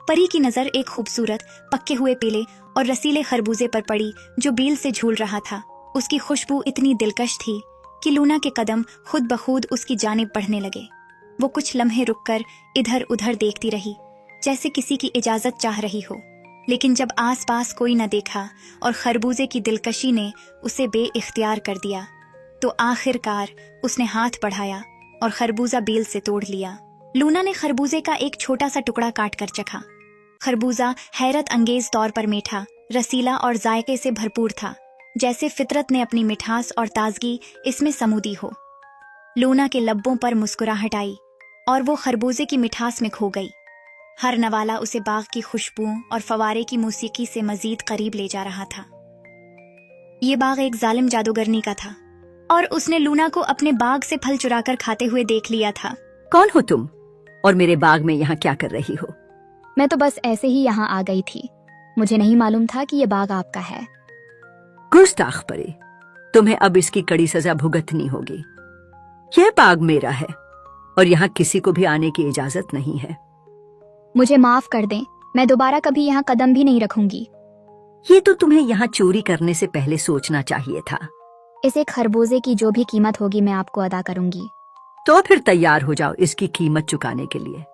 परी की नजर एक खूबसूरत पक्के हुए पीले और रसीले खरबूजे पर पड़ी जो बील से झूल रहा था। उसकी खुशबू इतनी दिलकश थी कि लूना के कदम खुद ब खुद उसकी जानिब बढ़ने लगे। वो कुछ लम्हे रुककर इधर उधर देखती रही, जैसे किसी की इजाजत चाह रही हो। लेकिन जब आसपास कोई न देखा और खरबूजे की दिलकशी ने उसे बेइख्तियार कर दिया, तो आखिरकार उसने हाथ बढ़ाया और खरबूजा बेल से तोड़ लिया। लूना ने खरबूजे का एक छोटा सा टुकड़ा काट कर चखा। खरबूजा हैरत अंगेज तौर पर मीठा, रसीला और जायके से भरपूर था, जैसे फितरत ने अपनी मिठास और ताजगी इसमें समूदी हो। लूना के लब्बों पर मुस्कुराहट आई और वो खरबूजे की मिठास में खो गई। हर नवाला उसे बाग की खुशबुओं और फवारे की मौसीकी से मजीद करीब ले जा रहा था। ये बाग एक जालिम जादूगरनी का था और उसने लूना को अपने बाग से फल चुराकर खाते हुए देख लिया था। कौन हो तुम और मेरे बाग में यहाँ क्या कर रही हो? मैं तो बस ऐसे ही यहाँ आ गई थी, मुझे नहीं मालूम था कि ये बाग आपका है। गुस्ताख परी, तुम्हें अब इसकी कड़ी सजा भुगतनी होगी। यह बाग मेरा है और यहाँ किसी को भी आने की इजाजत नहीं है। मुझे माफ कर दें, मैं दोबारा कभी यहाँ कदम भी नहीं रखूंगी। ये तो तुम्हें यहाँ चोरी करने से पहले सोचना चाहिए था। इस एक खरबूजे की जो भी कीमत होगी मैं आपको अदा करूंगी। तो फिर तैयार हो जाओ इसकी कीमत चुकाने के लिए।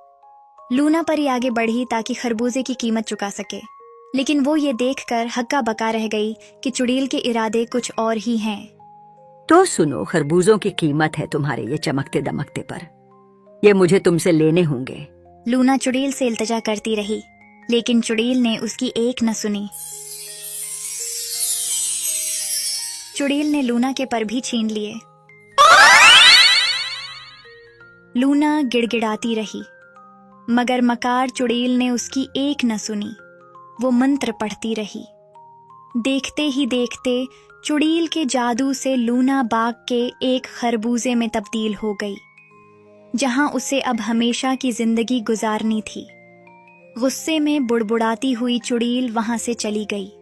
लूना परी आगे बढ़ी ताकि खरबूजे की कीमत चुका सके, लेकिन वो ये देखकर हक्का बका रह गई कि चुड़ैल के इरादे कुछ और ही हैं। तो सुनो, खरबूजों की कीमत है तुम्हारे ये चमकते दमकते पर। ये मुझे तुमसे लेने होंगे। लूना चुड़ैल से इल्तिजा करती रही, लेकिन चुड़ैल ने उसकी एक न सुनी। चुड़ैल ने लूना के पर भी छीन लिए। लूना गिड़गिड़ाती रही, मगर मकार चुड़ैल ने उसकी एक न सुनी। वो मंत्र पढ़ती रही। देखते ही देखते चुड़ैल के जादू से लूना बाग के एक खरबूजे में तब्दील हो गई, जहां उसे अब हमेशा की जिंदगी गुजारनी थी। गुस्से में बुड़बुड़ाती हुई चुड़ैल वहां से चली गई।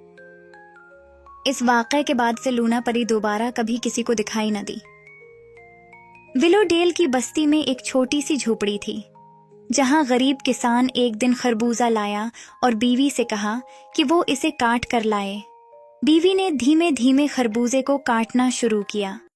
इस वाक़े के बाद से लूना परी दोबारा कभी किसी को दिखाई न दी। विलोडेल की बस्ती में एक छोटी सी झोपड़ी थी, जहां गरीब किसान एक दिन खरबूजा लाया और बीवी से कहा कि वो इसे काट कर लाए। बीवी ने धीमे धीमे खरबूजे को काटना शुरू किया।